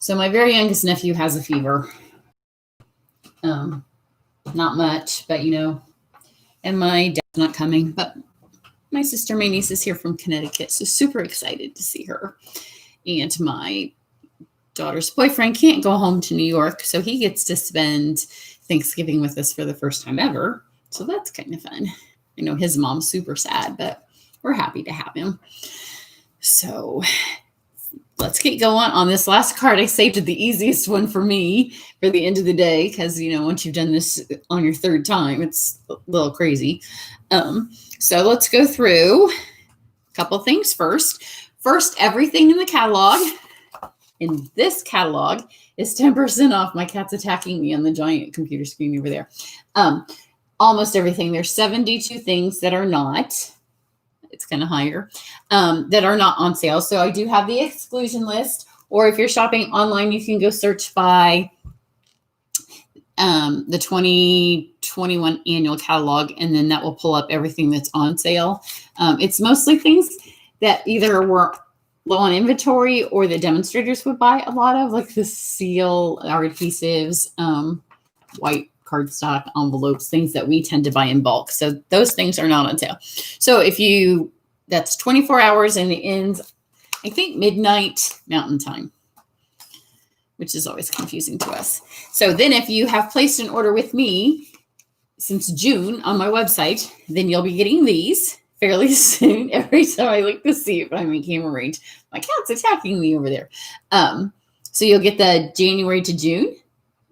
So my very youngest nephew has a fever. Not much, but and my dad's not coming, but my sister, my niece is here from Connecticut, so super excited to see her. And my daughter's boyfriend can't go home to New York, so he gets to spend Thanksgiving with us for the first time ever. So that's kind of fun. I know his mom's super sad, but we're happy to have him. So let's get going on this last card. I saved the easiest one for me for the end of the day because, once you've done this on your third time, it's a little crazy. So let's go through a couple things first. First, everything in the catalog. In this catalog is 10% off. My cat's attacking me on the giant computer screen over there. Almost everything. There's 72 things that are not. It's kind of higher, that are not on sale. So I do have the exclusion list, or if you're shopping online, you can go search by the 2021 annual catalog, and then that will pull up everything that's on sale. It's mostly things that either were low on inventory or the demonstrators would buy a lot of, like the seal, our adhesives, white cardstock, envelopes, things that we tend to buy in bulk. So those things are not on sale. So that's 24 hours and it ends, I think, midnight Mountain Time, which is always confusing to us. So then if you have placed an order with me since June on my website, then you'll be getting these fairly soon. Every time I look to see if I'm in camera range, my cat's attacking me over there. So you'll get the January to June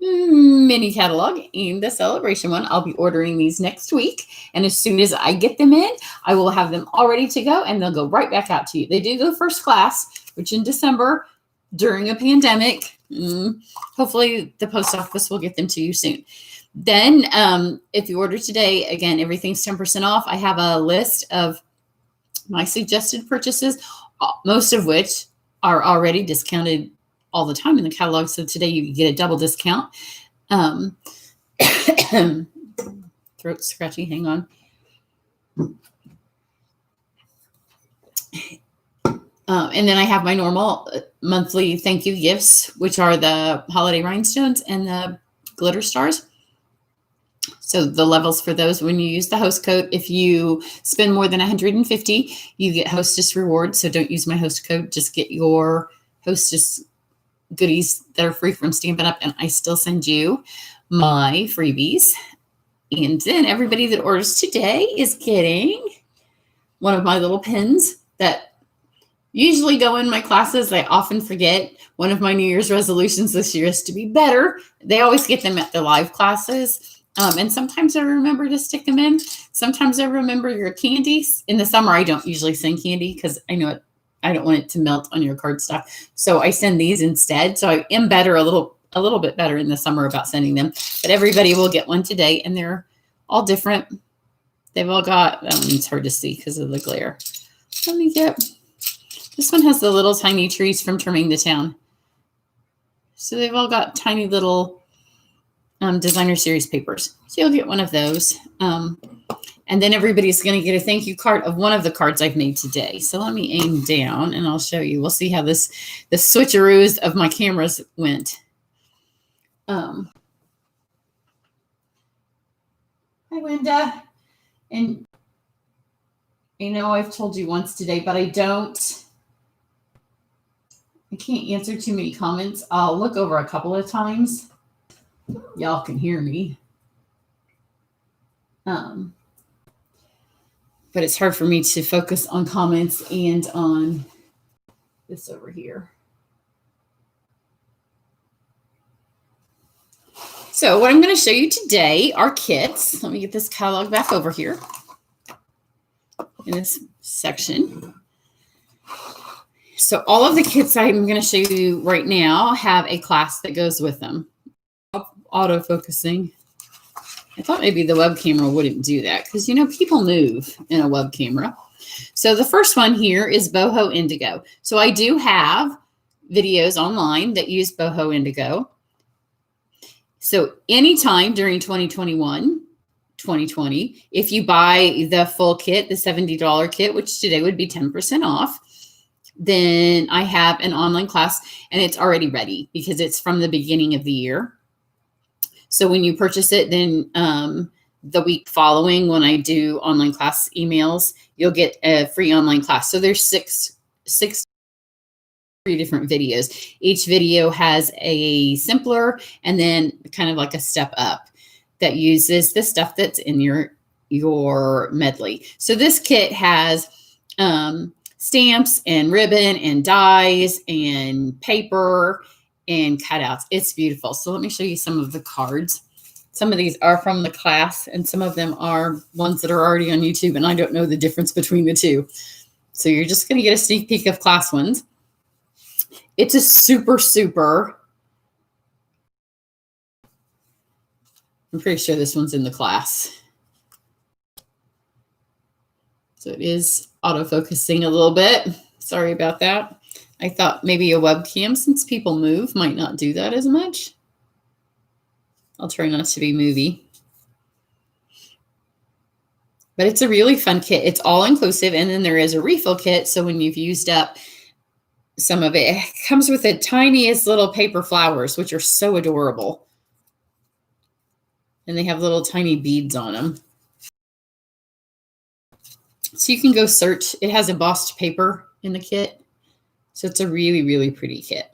mini catalog and the celebration one. I'll be ordering these next week. And as soon as I get them in, I will have them all ready to go and they'll go right back out to you. They do go first class, which in December during a pandemic, hopefully the post office will get them to you soon. Then if you order today, again, everything's 10% off. I have a list of my suggested purchases, most of which are already discounted all the time in the catalog. So today you get a double discount. Throat scratchy, hang on. And then I have my normal monthly thank you gifts, which are the holiday rhinestones and the glitter stars. So the levels for those, when you use the host code, if you spend more than 150, you get hostess rewards. So don't use my host code, just get your hostess goodies that are free from Stampin' Up! And I still send you my freebies. And then everybody that orders today is getting one of my little pins that usually go in my classes. I often forget. One of my New Year's resolutions this year is to be better. They always get them at the live classes. And sometimes I remember to stick them in. Sometimes I remember your candies. In the summer, I don't usually send candy because I know I don't want it to melt on your cardstock. So I send these instead. So I am better, a little bit better in the summer about sending them. But everybody will get one today, and they're all different. They've all got, it's hard to see because of the glare. Let me get, this one has the little tiny trees from Trimming the Town. So they've all got tiny little designer series papers. So you'll get one of those. And then everybody's going to get a thank you card of one of the cards I've made today. So let me aim down and I'll show you. We'll see how the switcheroos of my cameras went. Hi, Linda. And I've told you once today, but I can't answer too many comments. I'll look over a couple of times. Y'all can hear me. But it's hard for me to focus on comments and on this over here. So what I'm going to show you today are kits. Let me get this catalog back over here in this section. So all of the kits I'm going to show you right now have a class that goes with them. Auto-focusing. I thought maybe the web camera wouldn't do that because, people move in a web camera. So the first one here is Boho Indigo. So I do have videos online that use Boho Indigo. So anytime during 2021, 2020, if you buy the full kit, the $70 kit, which today would be 10% off, Then I have an online class, and it's already ready because it's from the beginning of the year. So when you purchase it, then the week following, when I do online class emails, you'll get a free online class. So there's six different videos. Each video has a simpler and then kind of like a step up that uses the stuff that's in your medley. So this kit has stamps and ribbon and dies and paper and cutouts. It's beautiful. So let me show you some of the cards. Some of these are from the class, and some of them are ones that are already on YouTube, and I don't know the difference between the two. So you're just going to get a sneak peek of class ones. It's a super, I'm pretty sure this one's in the class. So it is auto-focusing a little bit. Sorry about that. I thought maybe a webcam, since people move, might not do that as much. I'll try not to be movie. But it's a really fun kit. It's all inclusive, and then there is a refill kit. So when you've used up some of it, it comes with the tiniest little paper flowers, which are so adorable. And they have little tiny beads on them. So you can go search. It has embossed paper in the kit. So it's a really pretty kit.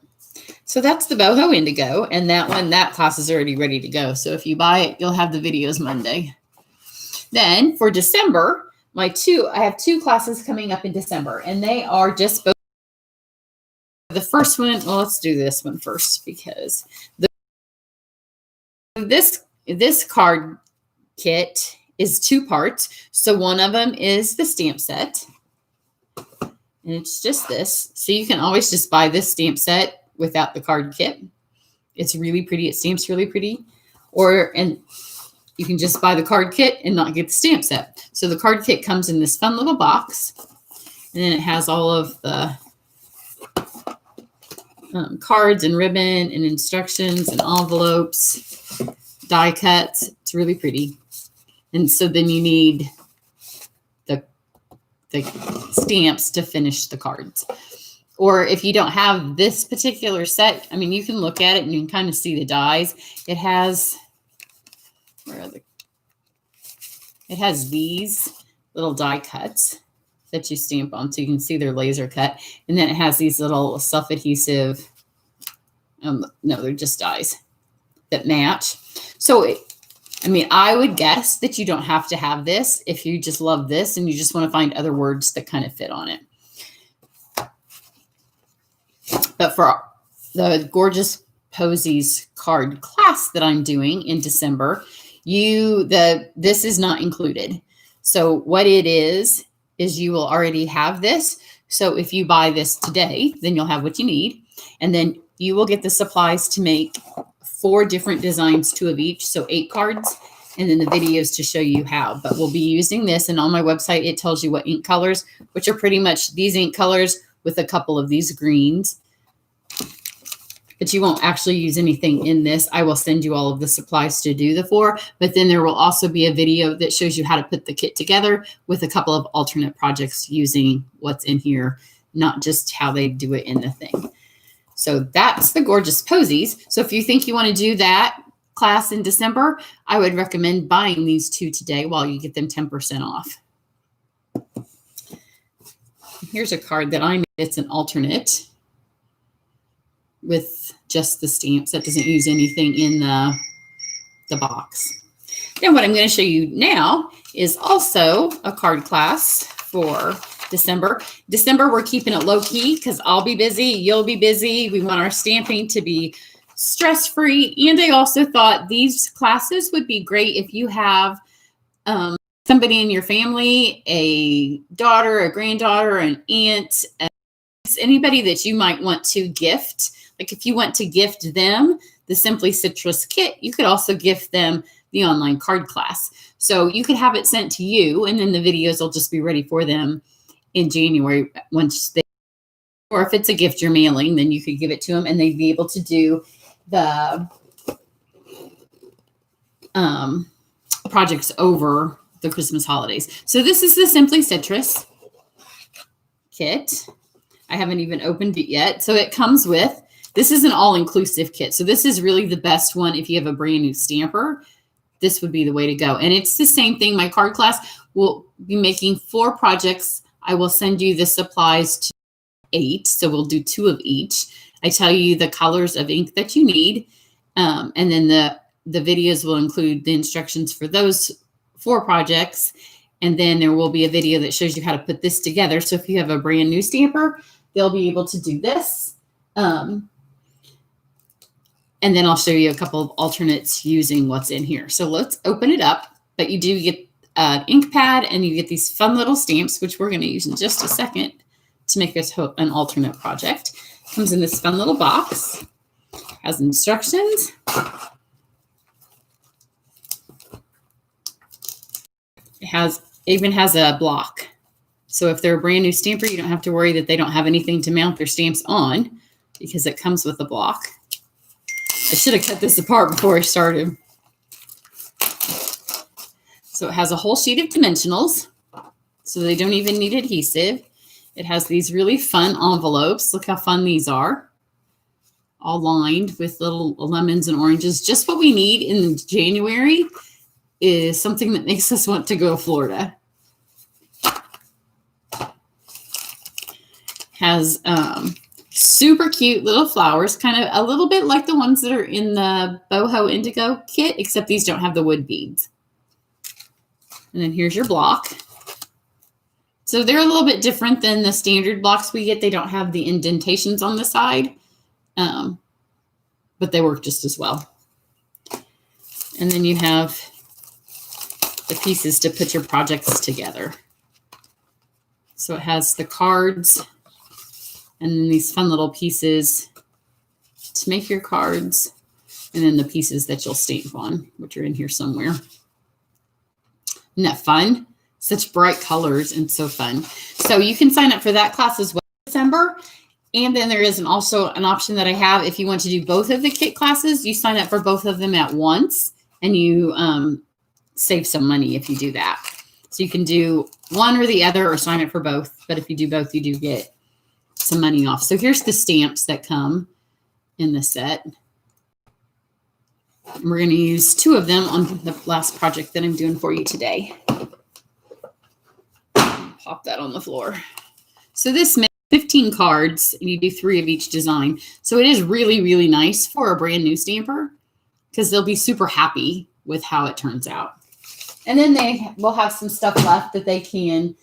So that's the Boho Indigo, and that class is already ready to go. So if you buy it, you'll have the videos Monday. Then for December, I have two classes coming up in December, and they are just both. The first one, well, let's do this one first, because this card kit is 2 parts. So one of them is the stamp set, and it's just this. So you can always just buy this stamp set without the card kit. It's really pretty. It stamps really pretty. And you can just buy the card kit and not get the stamp set. So the card kit comes in this fun little box, and then it has all of the cards and ribbon and instructions and envelopes, die cuts. It's really pretty. And so then you need the stamps to finish the cards. Or if you don't have this particular set, I mean, you can look at it and you can kind of see the dies. It has, it has these little die cuts that you stamp on, so you can see they're laser cut. And then it has these little self-adhesive, no, they're just dies that match. So, I would guess that you don't have to have this if you just love this and you just want to find other words that kind of fit on it. But for the gorgeous posies card class that I'm doing in December, this is not included. So what it is you will already have this. So if you buy this today, then you'll have what you need. And then you will get the supplies to make 4 different designs, 2 of each. So 8 cards, and then the videos to show you how. But we'll be using this. And on my website, it tells you what ink colors, which are pretty much these ink colors with a couple of these greens. But you won't actually use anything in this. I will send you all of the supplies to do the 4, but then there will also be a video that shows you how to put the kit together with a couple of alternate projects using what's in here, not just how they do it in the thing. So that's the gorgeous posies. So if you think you want to do that class in December, I would recommend buying these 2 today while you get them 10% off. Here's a card that I made. It's an alternate with just the stamps. That doesn't use anything in the box. Then what I'm going to show you now is also a card class for December. December, we're keeping it low key because I'll be busy, you'll be busy. We want our stamping to be stress-free. And I also thought these classes would be great if you have somebody in your family, a daughter, a granddaughter, an aunt, anybody that you might want to gift. Like if you want to gift them the Simply Citrus kit, you could also gift them the online card class. So you could have it sent to you, and then the videos will just be ready for them in January once they, or if it's a gift you're mailing, then you could give it to them and they'd be able to do the projects over the Christmas holidays. So this is the Simply Citrus kit. I haven't even opened it yet. So it comes with, this is an all-inclusive kit. So this is really the best one if you have a brand new stamper. This would be the way to go. And it's the same thing. My card class will be making 4 projects. I will send you the supplies to 8. So we'll do 2 of each. I tell you the colors of ink that you need. And then the videos will include the instructions for those 4 projects. And then there will be a video that shows you how to put this together. So if you have a brand new stamper, they'll be able to do this. And then I'll show you a couple of alternates using what's in here. So let's open it up. But you do get an ink pad and you get these fun little stamps, which we're going to use in just a second to make this an alternate project. Comes in this fun little box. Has instructions. It even has a block. So if they're a brand new stamper, you don't have to worry that they don't have anything to mount their stamps on because it comes with a block. I should have cut this apart before I started. So it has a whole sheet of dimensionals, so they don't even need adhesive. It has these really fun envelopes. Look how fun these are. All lined with little lemons and oranges. Just what we need in January is something that makes us want to go to Florida. Has super cute little flowers, kind of a little bit like the ones that are in the Boho Indigo kit, except these don't have the wood beads. And then here's your block. So they're a little bit different than the standard blocks we get. They don't have the indentations on the side, but they work just as well. And then you have the pieces to put your projects together. So it has the cards and then these fun little pieces to make your cards, and then the pieces that you'll stamp on, which are in here somewhere. Isn't that fun? Such bright colors and so fun. So you can sign up for that class as well in December. And then there is also an option that I have. If you want to do both of the kit classes, you sign up for both of them at once, and you save some money if you do that. So you can do one or the other or sign up for both. But if you do both, you do get some money off. So here's the stamps that come in the set. We're going to use 2 of them on the last project that I'm doing for you today. Pop that on the floor. So this makes 15 cards, and you do 3 of each design. So it is really, really nice for a brand new stamper because they'll be super happy with how it turns out. And then they will have some stuff left that they can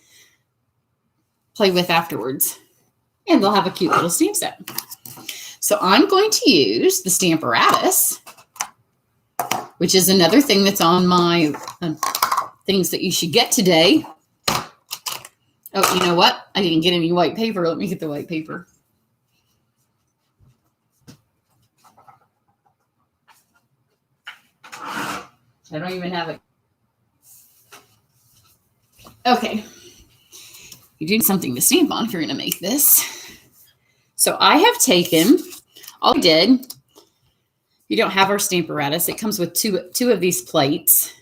play with afterwards. And they'll have a cute little stamp set. So I'm going to use the Stamparatus, which is another thing that's on my things that you should get today. Oh, you know what? I didn't get any white paper. Let me get the white paper. I don't even have it. Okay. You do need something to stamp on if you're going to make this. So I have taken, all I did, you don't have our Stamparatus. It comes with two of these plates,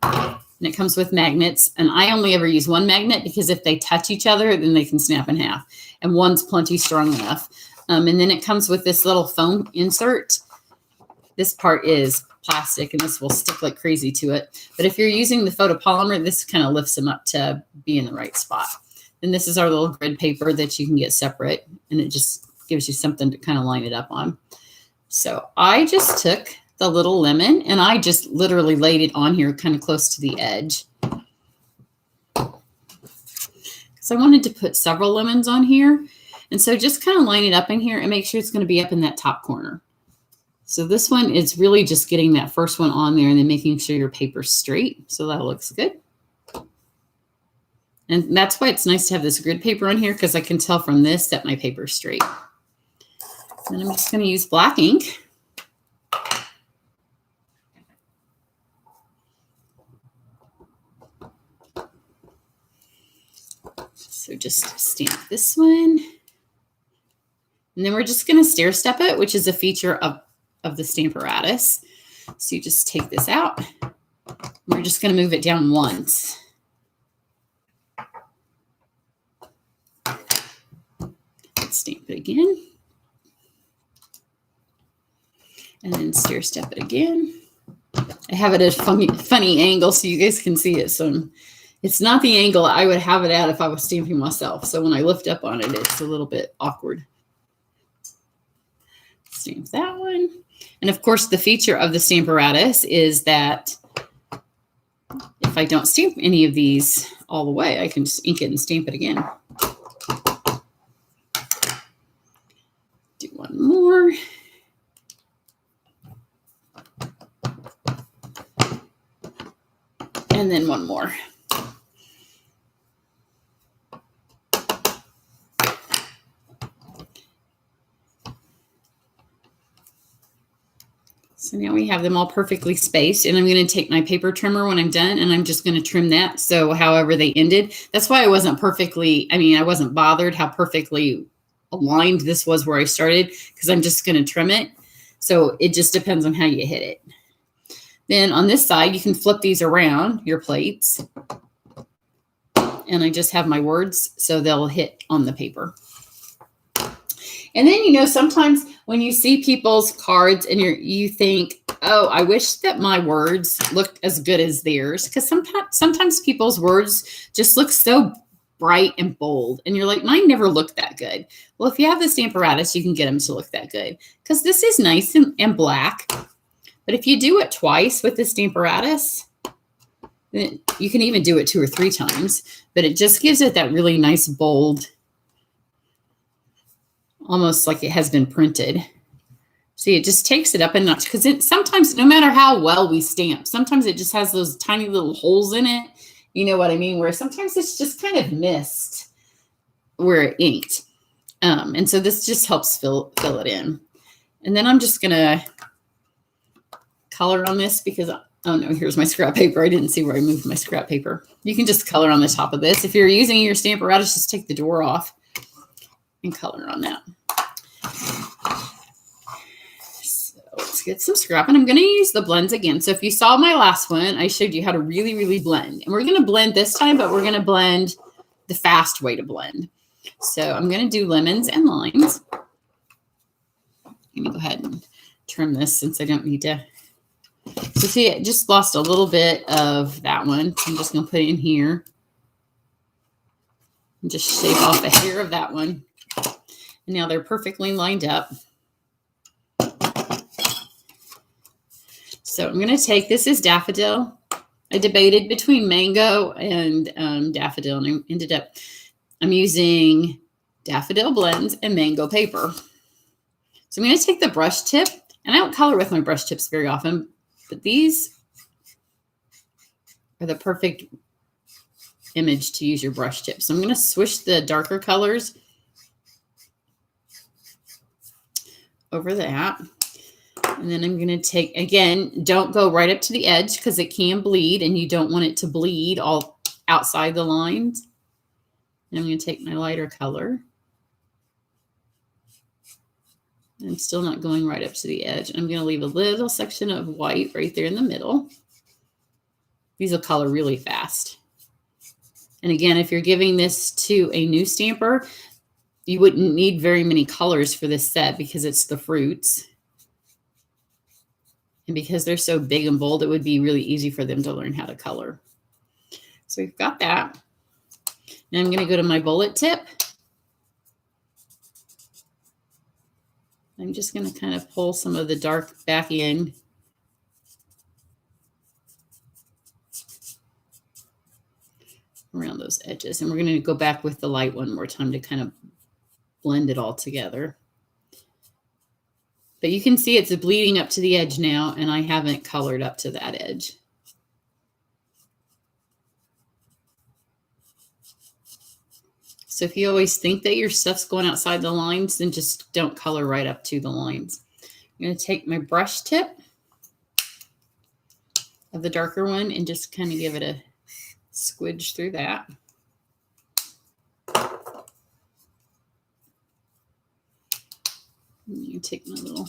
and it comes with magnets. And I only ever use one magnet because if they touch each other, then they can snap in half. And one's plenty strong enough. And then it comes with this little foam insert. This part is plastic, and this will stick like crazy to it. But if you're using the photopolymer, this kind of lifts them up to be in the right spot. And this is our little grid paper that you can get separate, and it just gives you something to kind of line it up on. So I just took the little lemon, and I just literally laid it on here kind of close to the edge. So I wanted to put several lemons on here. And so just kind of line it up in here and make sure it's going to be up in that top corner. So this one is really just getting that first one on there and then making sure your paper's straight. So that looks good. And that's why it's nice to have this grid paper on here, because I can tell from this that my paper's straight. And I'm just going to use black ink. So just stamp this one. And then we're just going to stair step it, which is a feature of the Stamparatus. So you just take this out. We're just going to move it down once. Stamp it again. And then stair step it again. I have it at a funny angle so you guys can see it. So it's not the angle I would have it at if I was stamping myself. So when I lift up on it, it's a little bit awkward. Stamp that one. And of course, the feature of the Stamparatus is that if I don't stamp any of these all the way, I can just ink it and stamp it again. Do one more. And then one more. So now we have them all perfectly spaced, and I'm going to take my paper trimmer when I'm done, and I'm just going to trim that. So however they ended, that's why I wasn't I wasn't bothered how perfectly aligned this was where I started, because I'm just going to trim it. So it just depends on how you hit it. Then on this side, you can flip these around, your plates. And I just have my words, so they'll hit on the paper. And then, you know, sometimes when you see people's cards and you think, oh, I wish that my words looked as good as theirs. Because sometimes people's words just look so bright and bold. And you're like, mine never looked that good. Well, if you have the Stamparatus, you can get them to look that good. Because this is nice and black. But if you do it twice with the Stamparatus, then you can even do it 2 or 3 times. But it just gives it that really nice, bold, almost like it has been printed. See, it just takes it up a notch, because sometimes, no matter how well we stamp, sometimes it just has those tiny little holes in it. You know what I mean? Where sometimes it's just kind of missed where it inked. And so this just helps fill it in. And then I'm just going to color on this because, oh no, here's my scrap paper. I didn't see where I moved my scrap paper. You can just color on the top of this. If you're using your Stamparatus, just take the door off and color on that. So let's get some scrap, and I'm going to use the blends again. So if you saw my last one, I showed you how to really, really blend. And we're going to blend this time, but we're going to blend the fast way to blend. So I'm going to do lemons and limes. I'm going to go ahead and trim this since I don't need to. So see, it just lost a little bit of that one. I'm just going to put it in here and just shave off a hair of that one. And now they're perfectly lined up. So I'm going to take, this is daffodil. I debated between mango and daffodil, and I ended up, I'm using daffodil blends and mango paper. So I'm going to take the brush tip, and I don't color with my brush tips very often, but these are the perfect image to use your brush tip. So I'm going to swish the darker colors over that. And then I'm going to take, again, don't go right up to the edge because it can bleed, and you don't want it to bleed all outside the lines. And I'm going to take my lighter color. I'm still not going right up to the edge. I'm going to leave a little section of white right there in the middle. These will color really fast. And again, if you're giving this to a new stamper, you wouldn't need very many colors for this set because it's the fruits. And because they're so big and bold, it would be really easy for them to learn how to color. So we've got that. Now I'm going to go to my bullet tip. I'm just going to kind of pull some of the dark back in. Around those edges. And we're going to go back with the light one more time to kind of blend it all together. But you can see it's bleeding up to the edge now, and I haven't colored up to that edge. So if you always think that your stuff's going outside the lines, then just don't color right up to the lines. I'm going to take my brush tip of the darker one and just kind of give it a squidge through that. You take my little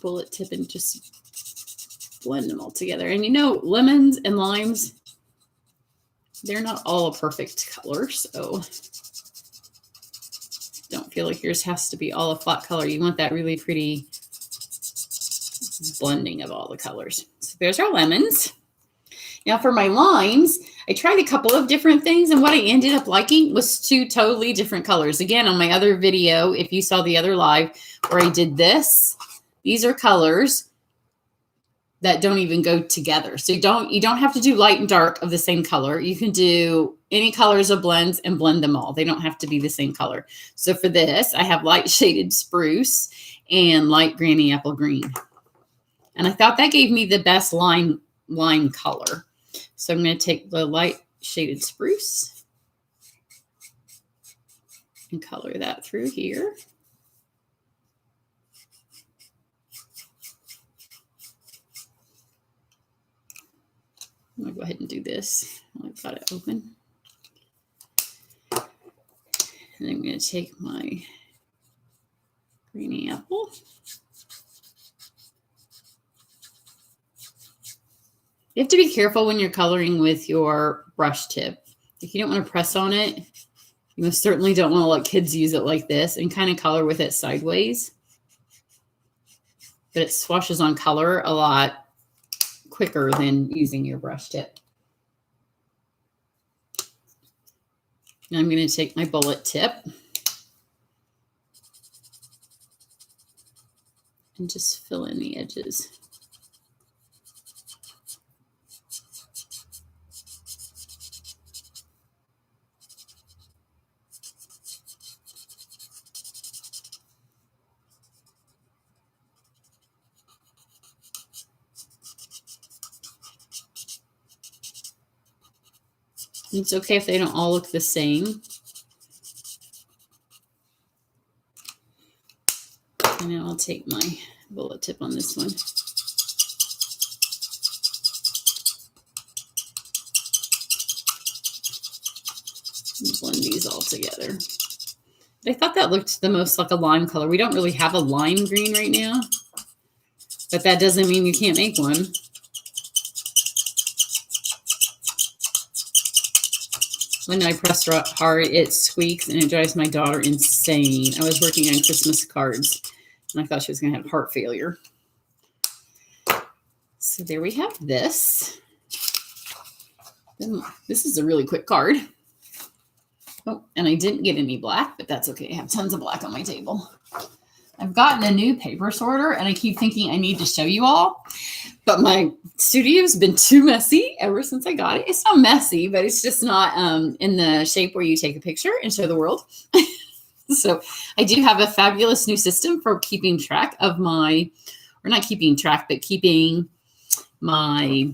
bullet tip and just blend them all together. And you know, lemons and limes, they're not all a perfect color. So feel like yours has to be all a flat color. You want that really pretty blending of all the colors. So there's our lemons. Now for my lines, I tried a couple of different things, and what I ended up liking was 2 totally different colors. Again, on my other video, if you saw the other live where I did this, these are colors that don't even go together. So you don't have to do light and dark of the same color. You can do any colors of blends and blend them all. They don't have to be the same color. So for this, I have light shaded spruce and light granny apple green. And I thought that gave me the best line color. So I'm going to take the light shaded spruce and color that through here. I'm going to go ahead and do this. I've got it open. And I'm going to take my greeny apple. You have to be careful when you're coloring with your brush tip. If you don't want to press on it, you most certainly don't want to let kids use it like this and kind of color with it sideways. But it swashes on color a lot quicker than using your brush tip. Now I'm going to take my bullet tip and just fill in the edges. It's okay if they don't all look the same. And now I'll take my bullet tip on this one. And blend these all together. I thought that looked the most like a lime color. We don't really have a lime green right now, but that doesn't mean you can't make one. When I press hard, it squeaks and it drives my daughter insane. I was working on Christmas cards and I thought she was going to have heart failure. So there we have this. Then this is a really quick card. Oh, and I didn't get any black, but that's okay. I have tons of black on my table. I've gotten a new paper sorter and I keep thinking I need to show you all, but my studio's been too messy ever since I got it. It's not messy, but it's just not in the shape where you take a picture and show the world. So I do have a fabulous new system for keeping track of my, or not keeping track, but keeping my,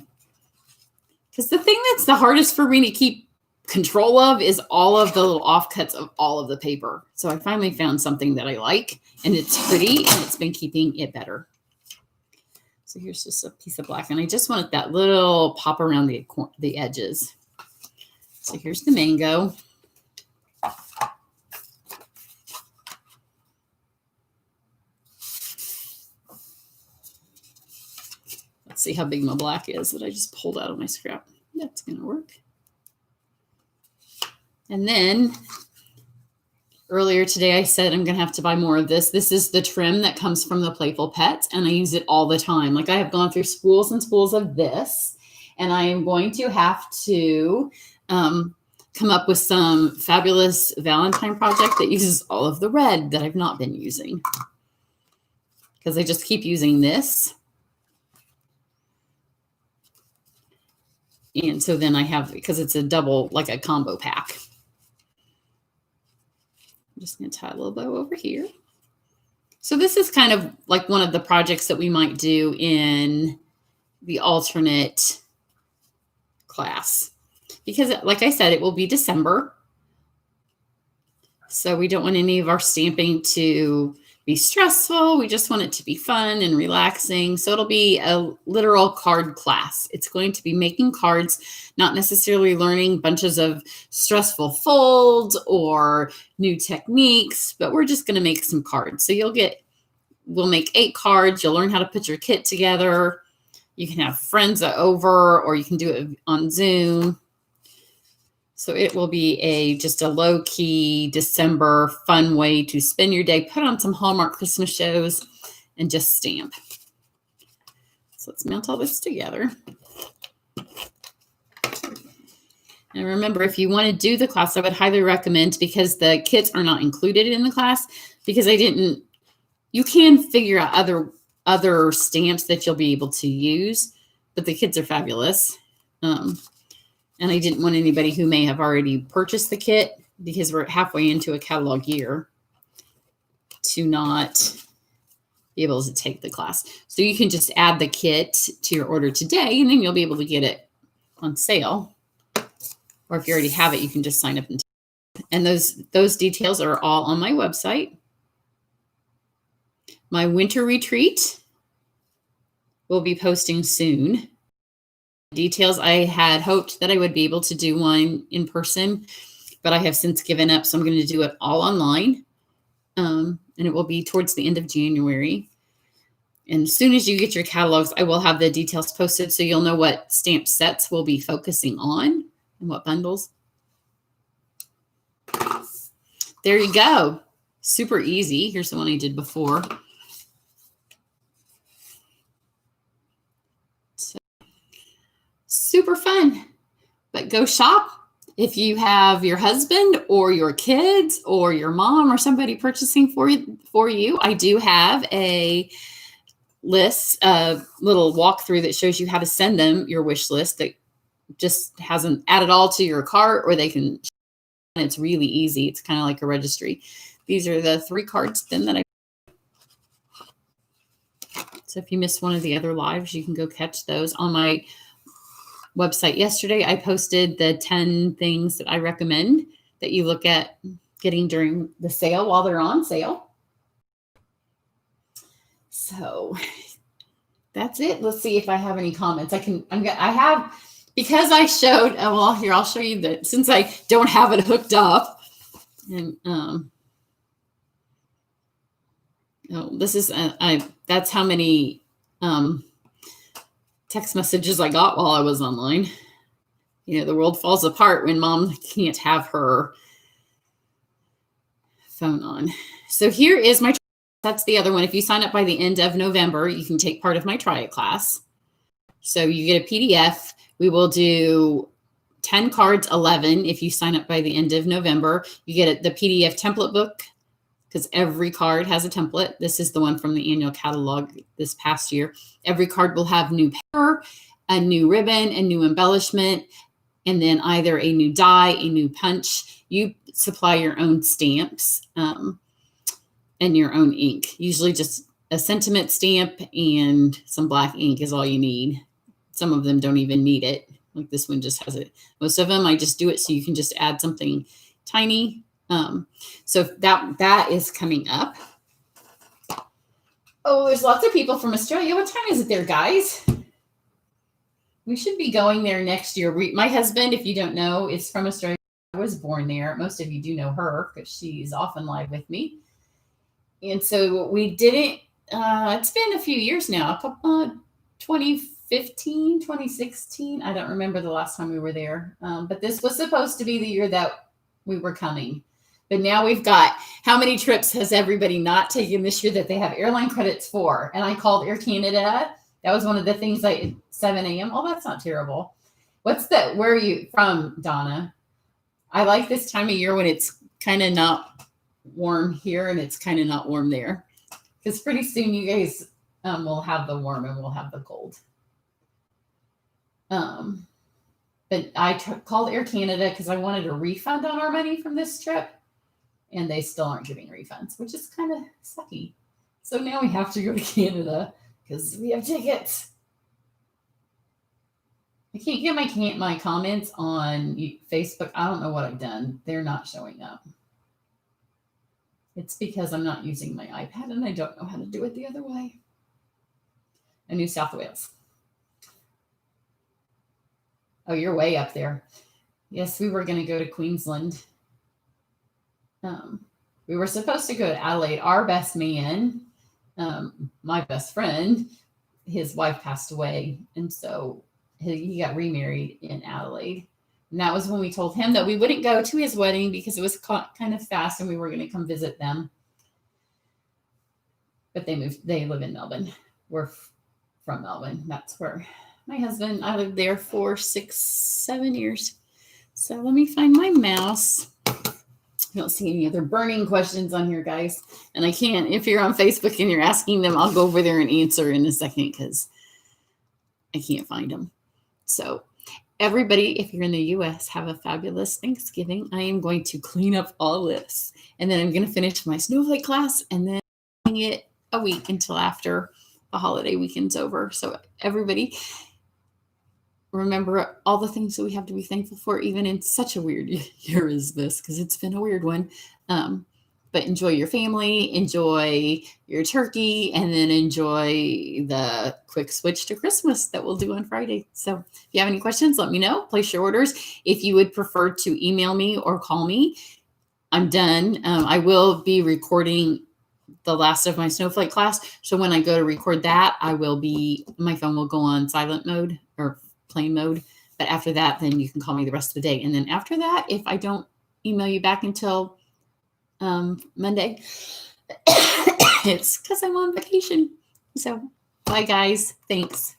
because the thing that's the hardest for me to keep control of is all of the little offcuts of all of the paper. So I finally found something that I like and it's pretty and it's been keeping it better. So here's just a piece of black and I just wanted that little pop around the edges. So here's the mango. Let's see how big my black is that I just pulled out of my scrap. That's going to work. And then earlier today, I said I'm going to have to buy more of this. This is the trim that comes from the Playful Pets, and I use it all the time. Like I have gone through spools and spools of this, and I am going to have to come up with some fabulous Valentine project that uses all of the red that I've not been using. Because I just keep using this. And so then I have, because it's a double, like a combo pack. I'm just going to tie a little bow over here. So this is kind of like one of the projects that we might do in the alternate class. Because like I said, it will be December. So we don't want any of our stamping to be stressful. We just want it to be fun and relaxing. So it'll be a literal card class. It's going to be making cards, not necessarily learning bunches of stressful folds or new techniques, but we're just going to make some cards. So we'll make 8 cards. You'll learn how to put your kit together. You can have friends over or you can do it on Zoom. So it will be just a low-key December fun way to spend your day. Put on some Hallmark Christmas shows and just stamp. So let's mount all this together. And remember, if you want to do the class, I would highly recommend, because the kits are not included in the class, because you can figure out other stamps that you'll be able to use, but the kits are fabulous. And I didn't want anybody who may have already purchased the kit, because we're halfway into a catalog year, to not be able to take the class. So you can just add the kit to your order today, and then you'll be able to get it on sale. Or if you already have it, you can just sign up. And those details are all on my website. My winter retreat will be posting soon. Details, I had hoped that I would be able to do one in person, but I have since given up, so I'm going to do it all online. And it will be towards the end of January. And as soon as you get your catalogs, I will have the details posted, so you'll know what stamp sets we'll be focusing on and what bundles. There you go. Super easy. Here's the one I did before. Super fun. But go shop. If you have your husband or your kids or your mom or somebody purchasing for you, I do have a list, a little walkthrough that shows you how to send them your wish list that just hasn't added all to your cart, or they can, and it's really easy. It's kind of like a registry. These are the 3 cards then that so if you missed one of the other lives, you can go catch those on my website. Yesterday, I posted the 10 things that I recommend that you look at getting during the sale while they're on sale. So that's it. Let's see if I have any comments. Because I showed, well, here, I'll show you that, since I don't have it hooked up. And this is, that's how many text messages I got while I was online. You know, the world falls apart when mom can't have her phone on. So here is my, that's the other one. If you sign up by the end of November, you can take part of my Try It class. So you get a PDF. We will do 10 cards, 11. If you sign up by the end of November, you get the PDF template book, because every card has a template. This is the one from the annual catalog this past year. Every card will have new paper, a new ribbon, a new embellishment, and then either a new die, a new punch. You supply your own stamps and your own ink. Usually just a sentiment stamp and some black ink is all you need. Some of them don't even need it. Like this one just has it. Most of them, I just do it so you can just add something tiny. So that is coming up. Oh, there's lots of people from Australia. What time is it there, guys? We should be going there next year. My husband, if you don't know, is from Australia. I was born there. Most of you do know her because she's often live with me. And so we didn't, it's been a few years now, 2015, 2016. I don't remember the last time we were there. But this was supposed to be the year that we were coming. But now we've got, how many trips has everybody not taken this year that they have airline credits for? And I called Air Canada. That was one of the things, like 7 a.m. Oh, that's not terrible. Where are you from, Donna? I like this time of year when it's kind of not warm here and it's kind of not warm there. Because pretty soon you guys will have the warm and we'll have the cold. But I called Air Canada because I wanted a refund on our money from this trip. And they still aren't giving refunds, which is kind of sucky. So now we have to go to Canada because we have tickets. I can't get my comments on Facebook. I don't know what I've done. They're not showing up. It's because I'm not using my iPad and I don't know how to do it the other way. And New South Wales. Oh, you're way up there. Yes, we were going to go to Queensland. We were supposed to go to Adelaide. Our best man, my best friend, his wife passed away. And so he got remarried in Adelaide. And that was when we told him that we wouldn't go to his wedding because it was kind of fast and we were going to come visit them. But they live in Melbourne. We're from Melbourne. That's where my husband, I lived there for 6-7 years. So let me find my mouse. I don't see any other burning questions on here, guys. And I can't, if you're on Facebook and you're asking them, I'll go over there and answer in a second because I can't find them. So everybody, if you're in the U.S., have a fabulous Thanksgiving. I am going to clean up all this. And then I'm going to finish my snowflake class and then it a week until after the holiday weekend's over. So everybody, remember all the things that we have to be thankful for, even in such a weird year as this, because it's been a weird one. But enjoy your family, enjoy your turkey, and then enjoy the quick switch to Christmas that we'll do on Friday. So if you have any questions, let me know. Place your orders. If you would prefer to email me or call me, I'm done. I will be recording the last of my snowflake class. So when I go to record that, my phone will go on silent mode or plane mode. But after that, then you can call me the rest of the day. And then after that, if I don't email you back until Monday, it's because I'm on vacation. So bye, guys. Thanks.